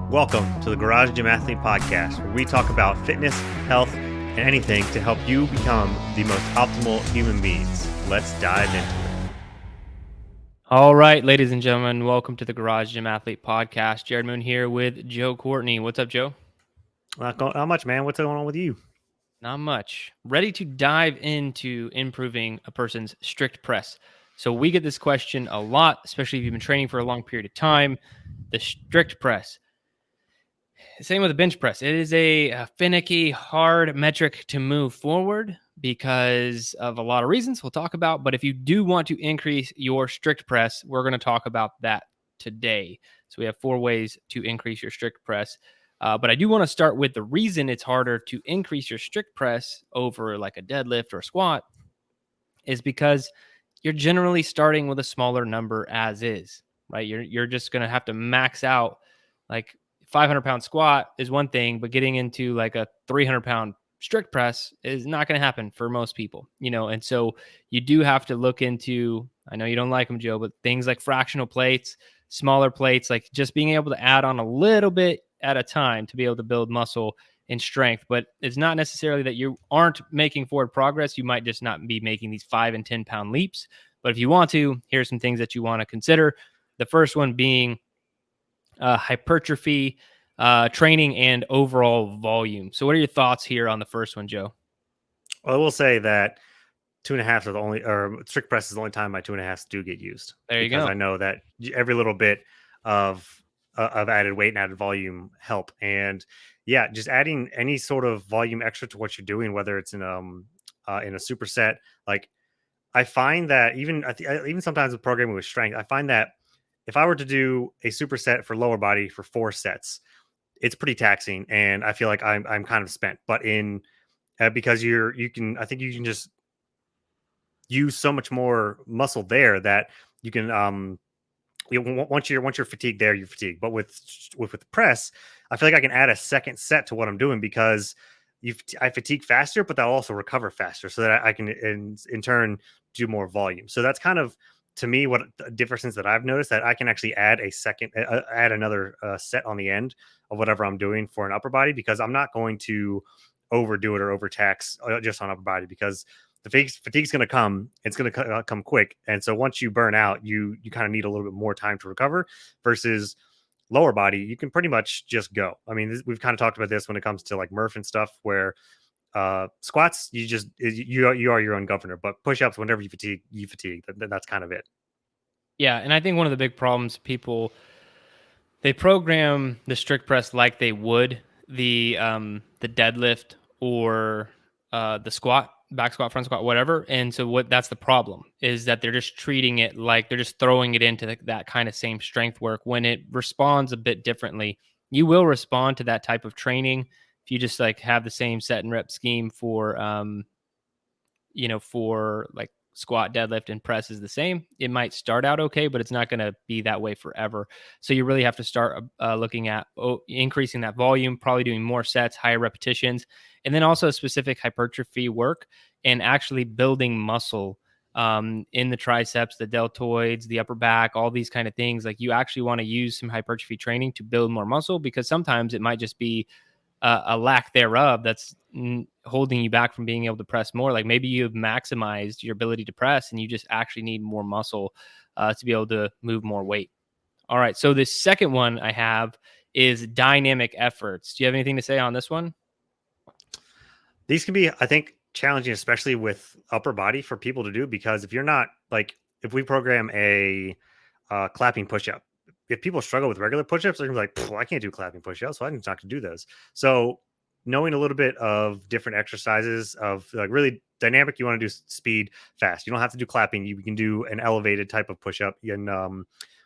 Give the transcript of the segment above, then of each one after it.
Welcome to the Garage Gym Athlete Podcast, where we talk about fitness, health, and anything to help you become the most optimal human beings. Let's dive into it. All right, ladies and gentlemen, welcome to the Garage Gym Athlete Podcast. Jerred Moon here with Joe Courtney. What's up, Joe? Not much, man. What's going on with you? Not much. Ready to dive into improving a person's strict press. So we get this question a lot, especially if you've been training for a long period of time. The strict press. Same with the bench press. It is a finicky, hard metric to move forward because of a lot of reasons we'll talk about. But if you do want to increase your strict press, we're going to talk about that today. So we have 4 ways to increase your strict press. But I do want to start with the reason it's harder to increase your strict press over like a deadlift or a squat is because you're generally starting with a smaller number as is, right? You're just going to have to max out. Like 500-pound squat is one thing, but getting into like a 300-pound strict press is not going to happen for most people, and so you do have to look into, I know you don't like them, Joe, but things like fractional plates, smaller plates, like just being able to add on a little bit at a time to be able to build muscle and strength. But it's not necessarily that you aren't making forward progress. You might just not be making these 5 and 10 pound leaps. But if you want to, here's some things that you want to consider. The first one being hypertrophy, training, and overall volume. So what are your thoughts here on the first one, Joe? Well, I will say that 2.5s are the only, or strict press is the only time my 2.5s do get used. There you go. Because I know that every little bit of added weight and added volume help. And yeah, just adding any sort of volume extra to what you're doing, whether it's in a superset. Like I find that even sometimes with programming with strength, I find that if I were to do a superset for lower body for 4 sets, it's pretty taxing, and I feel like I'm kind of spent. But in because you can just use so much more muscle there that you can once you're fatigued there, you're fatigued. But with the press, I feel like I can add a second set to what I'm doing because I fatigue faster, but I'll also recover faster, so that I can in turn do more volume. So that's kind of, to me, what the difference that I've noticed, that I can actually add add another set on the end of whatever I'm doing for an upper body, because I'm not going to overdo it or overtax just on upper body, because the fatigue's going to come. It's going to come quick. And so once you burn out, you kind of need a little bit more time to recover, versus lower body, you can pretty much just go. I mean, we've kind of talked about this when it comes to like Murph and stuff, where squats, you are your own governor, but push-ups, whenever you fatigue. That's kind of it. Yeah, and I think one of the big problems, people, they program the strict press like they would the deadlift or the squat, back squat, front squat, whatever. And so that's the problem, is that they're just treating it like they're just throwing it into that kind of same strength work, when it responds a bit differently. You will respond to that type of training if you just like have the same set and rep scheme for for like squat, deadlift, and press is the same. It might start out okay, but it's not going to be that way forever. So you really have to start looking at increasing that volume, probably doing more sets, higher repetitions, and then also specific hypertrophy work and actually building muscle in the triceps, the deltoids, the upper back, all these kind of things. Like you actually want to use some hypertrophy training to build more muscle, because sometimes it might just be a lack thereof that's holding you back from being able to press more. Like maybe you've maximized your ability to press and you just actually need more muscle to be able to move more weight. All right. So the second one I have is dynamic efforts. Do you have anything to say on this one? These can be, I think, challenging, especially with upper body, for people to do, because if you're not, like, if we program a clapping push-up, if people struggle with regular push-ups, they're gonna be like, I can't do clapping push-ups, so I'm not gonna do those. So knowing a little bit of different exercises of like really dynamic, you want to do speed fast. You don't have to do clapping. You can do an elevated type of push-up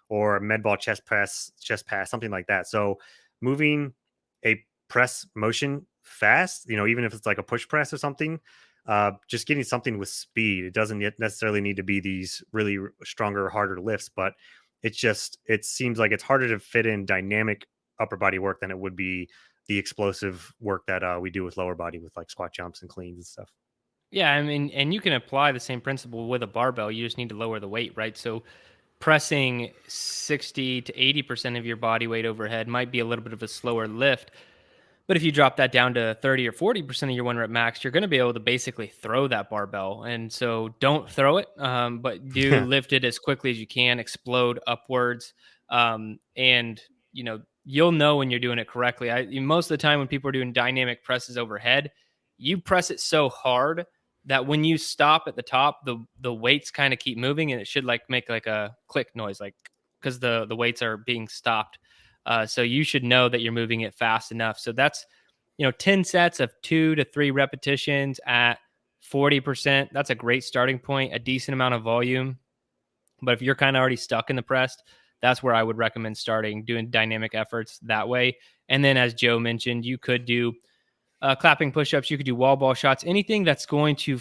or med ball chest pass, something like that. So moving a press motion fast, even if it's like a push press or something, just getting something with speed. It doesn't necessarily need to be these really stronger, harder lifts, but it seems like it's harder to fit in dynamic upper body work than it would be the explosive work that we do with lower body, with like squat jumps and cleans and stuff. Yeah, I mean, and you can apply the same principle with a barbell. You just need to lower the weight, right? So pressing 60 to 80% of your body weight overhead might be a little bit of a slower lift. But if you drop that down to 30 or 40% of your 1 rep max, you're going to be able to basically throw that barbell. And so don't throw it, but do lift it as quickly as you can, explode upwards. And, you'll know when you're doing it correctly. Most of the time when people are doing dynamic presses overhead, you press it so hard that when you stop at the top, the weights kind of keep moving, and it should like make like a click noise, like because the weights are being stopped. So you should know that you're moving it fast enough. So that's 10 sets of 2 to 3 repetitions at 40%. That's a great starting point, a decent amount of volume. But if you're kind of already stuck in the press, that's where I would recommend starting doing dynamic efforts that way. And then, as Joe mentioned, you could do clapping push-ups, you could do wall ball shots, anything that's going to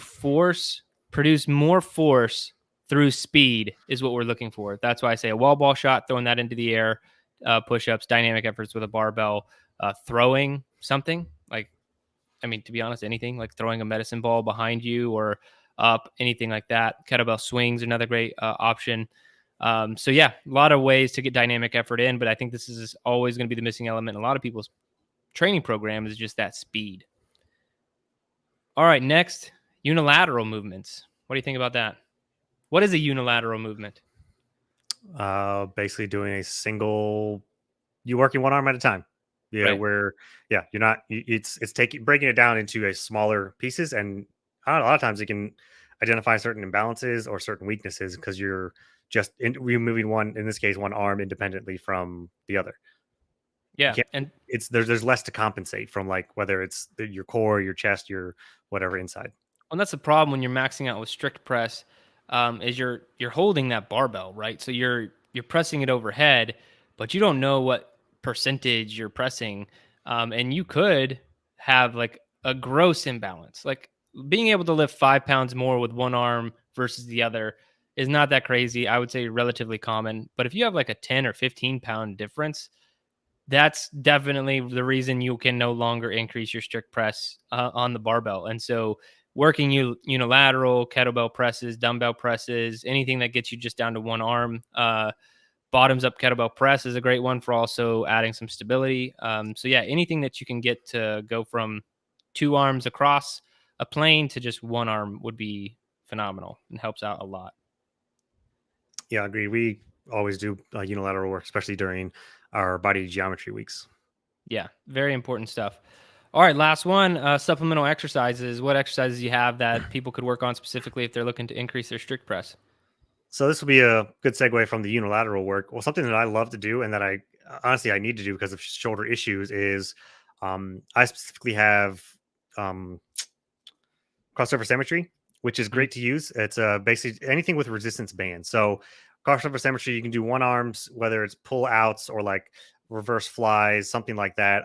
produce more force through speed is what we're looking for. That's why I say a wall ball shot, throwing that into the air, push-ups, dynamic efforts with a barbell, throwing something like, to be honest, anything like throwing a medicine ball behind you or up, anything like that. Kettlebell swings, another great option. So yeah, a lot of ways to get dynamic effort in, but I think this is always going to be the missing element in a lot of people's training program is just that speed. All right, next, unilateral movements. What do you think about that? What is a unilateral movement? Basically doing a single, you working one arm at a time. Yeah, Right. where you're not. It's breaking it down into a smaller pieces, and a lot of times you can identify certain imbalances or certain weaknesses because you're just removing one, in this case, one arm independently from the other. You Yeah, can't. and There's less to compensate from, like whether it's your core, your chest, your whatever inside. that's the problem when you're maxing out with strict press, is you're holding that barbell, right? So you're pressing it overhead, but you don't know what percentage you're pressing, and you could have like a gross imbalance. Like being able to lift 5 pounds more with one arm versus the other is not that crazy. I would say relatively common, but if you have like a 10 or 15 pound difference, that's definitely the reason you can no longer increase your strict press on the barbell. And so, working unilateral kettlebell presses, dumbbell presses, anything that gets you just down to one arm, bottoms up kettlebell press is a great one for also adding some stability. So, yeah, anything that you can get to go from two arms across a plane to just one arm would be phenomenal and helps out a lot. Yeah, agreed. We always do unilateral work, especially during our body geometry weeks. Yeah, very important stuff. All right, last one, supplemental exercises. What exercises you have that people could work on specifically if they're looking to increase their strict press? So this will be a good segue from the unilateral work. Well, something that I love to do and that I honestly I need to do because of shoulder issues is I specifically have um, cross surface symmetry, which is Mhm. great to use. It's basically anything with resistance bands. So cross surface symmetry, you can do one arms, whether it's pull outs or like reverse flies, something like that.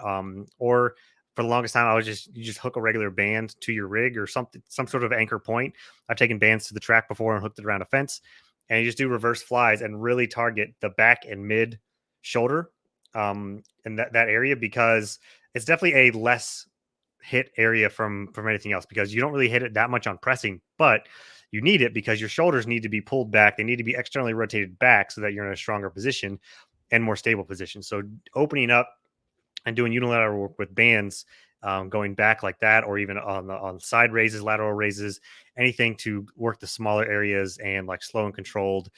Or for the longest time, you just hook a regular band to your rig or something, some sort of anchor point. I've taken bands to the track before and hooked it around a fence, and you just do reverse flies and really target the back and mid shoulder, in that area, because it's definitely a less hit area from anything else, because you don't really hit it that much on pressing, but you need it because your shoulders need to be pulled back. They need to be externally rotated back so that you're in a stronger position and more stable position. So opening up and doing unilateral work with bands, going back like that, or even on side raises, lateral raises, anything to work the smaller areas and like slow and controlled.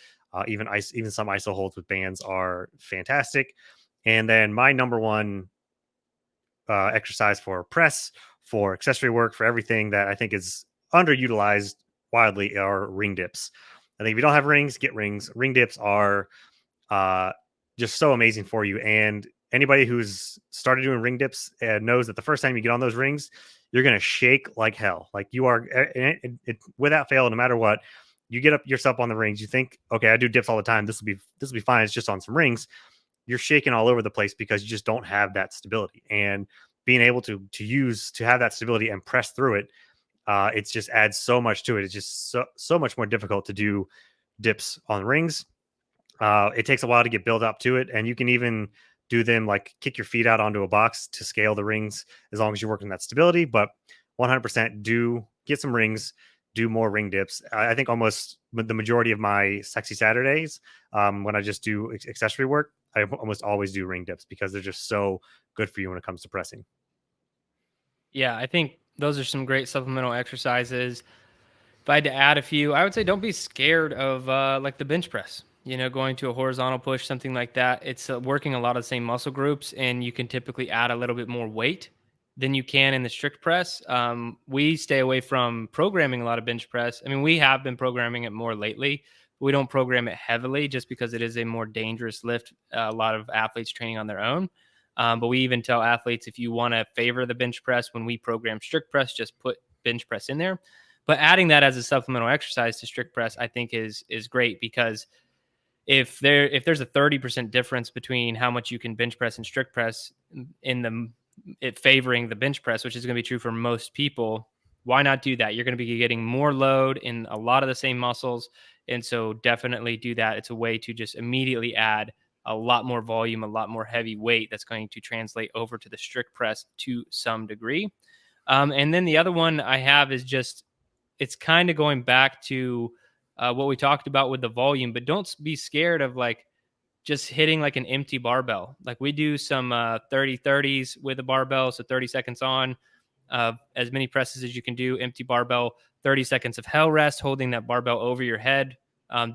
Even some iso holds with bands are fantastic. And then my number one exercise for press, for accessory work, for everything that I think is underutilized wildly are ring dips. I think if you don't have rings, get rings. Ring dips are uh, just so amazing for you. And anybody who's started doing ring dips knows that the first time you get on those rings, you're going to shake like hell. Like you are, without fail, no matter what. You get up yourself on the rings. You think, okay, I do dips all the time. This will be fine. It's just on some rings. You're shaking all over the place because you just don't have that stability. And being able to have that stability and press through it, it just adds so much to it. It's just so much more difficult to do dips on rings. It takes a while to get built up to it, and you can even do them like kick your feet out onto a box to scale the rings as long as you're working that stability. But 100% do get some rings. do more ring dips. I think almost the majority of my sexy Saturdays, when I just do accessory work, I almost always do ring dips because they're just so good for you when it comes to pressing. Yeah, I think those are some great supplemental exercises. If I had to add a few, I would say don't be scared of like the bench press. Going to a horizontal push, something like that. It's working a lot of the same muscle groups, and you can typically add a little bit more weight than you can in the strict press. We stay away from programming a lot of bench press. I mean, we have been programming it more lately. We don't program it heavily just because it is a more dangerous lift. A lot of athletes training on their own. But we even tell athletes, if you want to favor the bench press when we program strict press, just put bench press in there. But adding that as a supplemental exercise to strict press, I think is great, because if there's a 30% difference between how much you can bench press and strict press in it favoring the bench press, which is going to be true for most people, why not do that? You're going to be getting more load in a lot of the same muscles. And so definitely do that. It's a way to just immediately add a lot more volume, a lot more heavy weight that's going to translate over to the strict press to some degree. And then the other one I have is just, it's kind of going back to what we talked about with the volume, but don't be scared of like just hitting like an empty barbell. Like we do some 30-30s with a barbell. So 30 seconds on, as many presses as you can do, empty barbell, 30 seconds of hell rest, holding that barbell over your head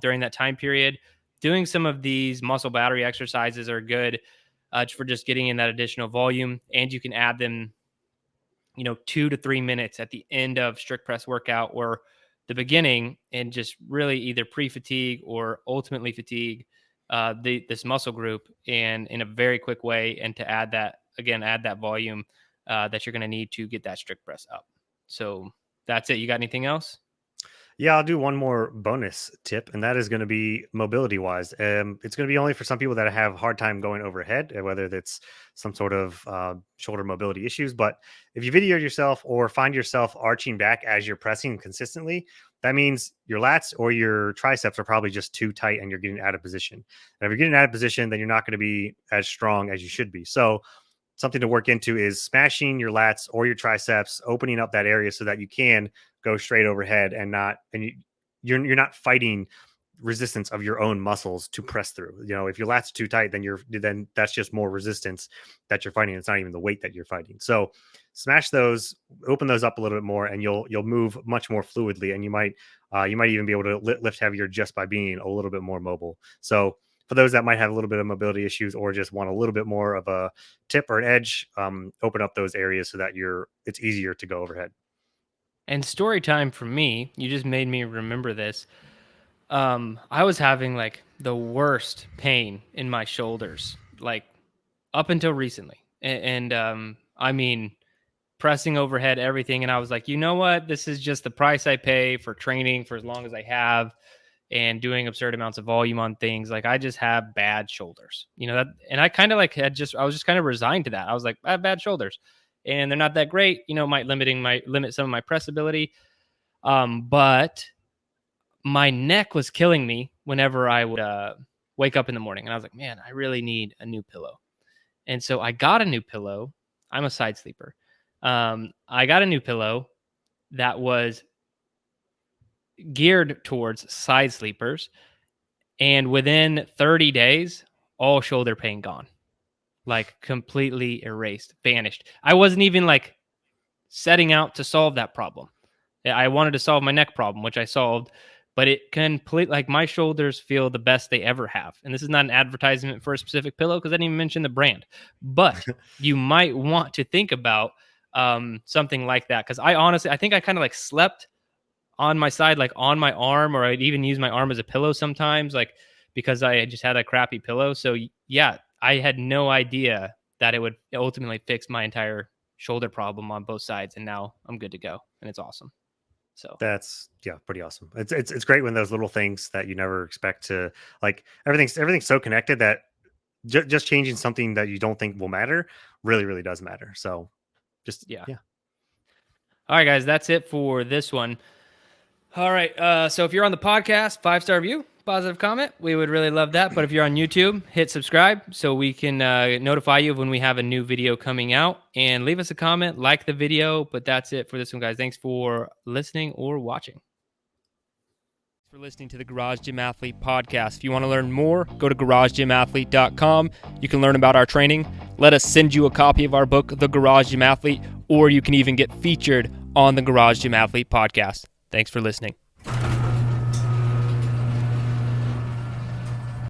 during that time period. Doing some of these muscle battery exercises are good for just getting in that additional volume, and you can add them 2 to 3 minutes at the end of strict press workout or the beginning, and just really either pre-fatigue or ultimately fatigue this muscle group, and in a very quick way, and to add that volume that you're going to need to get that strict press up. So that's it. You got anything else? Yeah, I'll do one more bonus tip, and that is going to be mobility wise. It's going to be only for some people that have a hard time going overhead, whether that's some sort of shoulder mobility issues. But if you video yourself or find yourself arching back as you're pressing consistently, that means your lats or your triceps are probably just too tight and you're getting out of position. And if you're getting out of position, then you're not going to be as strong as you should be. So something to work into is smashing your lats or your triceps, opening up that area so that you can go straight overhead and you're not fighting resistance of your own muscles to press through. If your lats are too tight, then that's just more resistance that you're fighting. It's not even the weight that you're fighting. So smash those, open those up a little bit more, and you'll move much more fluidly, and you might even be able to lift heavier just by being a little bit more mobile. So for those that might have a little bit of mobility issues or just want a little bit more of a tip or an edge, open up those areas so that it's easier to go overhead. And story time for me, you just made me remember this. I was having like the worst pain in my shoulders, like up until recently. And I mean, pressing overhead, everything. And I was like, you know what? This is just the price I pay for training for as long as I have and doing absurd amounts of volume on things. Like I just have bad shoulders, that, and I kind of like I was just kind of resigned to that. I was like, I have bad shoulders and they're not that great, might limit some of my press ability. But my neck was killing me whenever I would wake up in the morning. And I was like, man, I really need a new pillow. And so I got a new pillow. I'm a side sleeper. I got a new pillow that was geared towards side sleepers. And within 30 days, all shoulder pain gone, like completely erased, vanished. I wasn't even like setting out to solve that problem. I wanted to solve my neck problem, which I solved, but it like my shoulders feel the best they ever have. And this is not an advertisement for a specific pillow because I didn't even mention the brand, but you might want to think about something like that. Cause I think I kind of like slept on my side, like on my arm, or I'd even use my arm as a pillow sometimes, like because I just had a crappy pillow. So yeah, I had no idea that it would ultimately fix my entire shoulder problem on both sides. And now I'm good to go. And it's awesome. So That's pretty awesome. It's great when those little things that you never expect to, like, everything's so connected that just changing something that you don't think will matter really, really does matter. So yeah. All right, guys, that's it for this one. All right. So if you're on the podcast, 5-star review, positive comment. We would really love that. But if you're on YouTube, hit subscribe so we can notify you of when we have a new video coming out. And leave us a comment, like the video. But that's it for this one, guys. Thanks for listening or watching. Thanks for listening to the Garage Gym Athlete podcast. If you want to learn more, go to garagegymathlete.com. You can learn about our training. Let us send you a copy of our book, The Garage Gym Athlete, or you can even get featured on the Garage Gym Athlete podcast. Thanks for listening.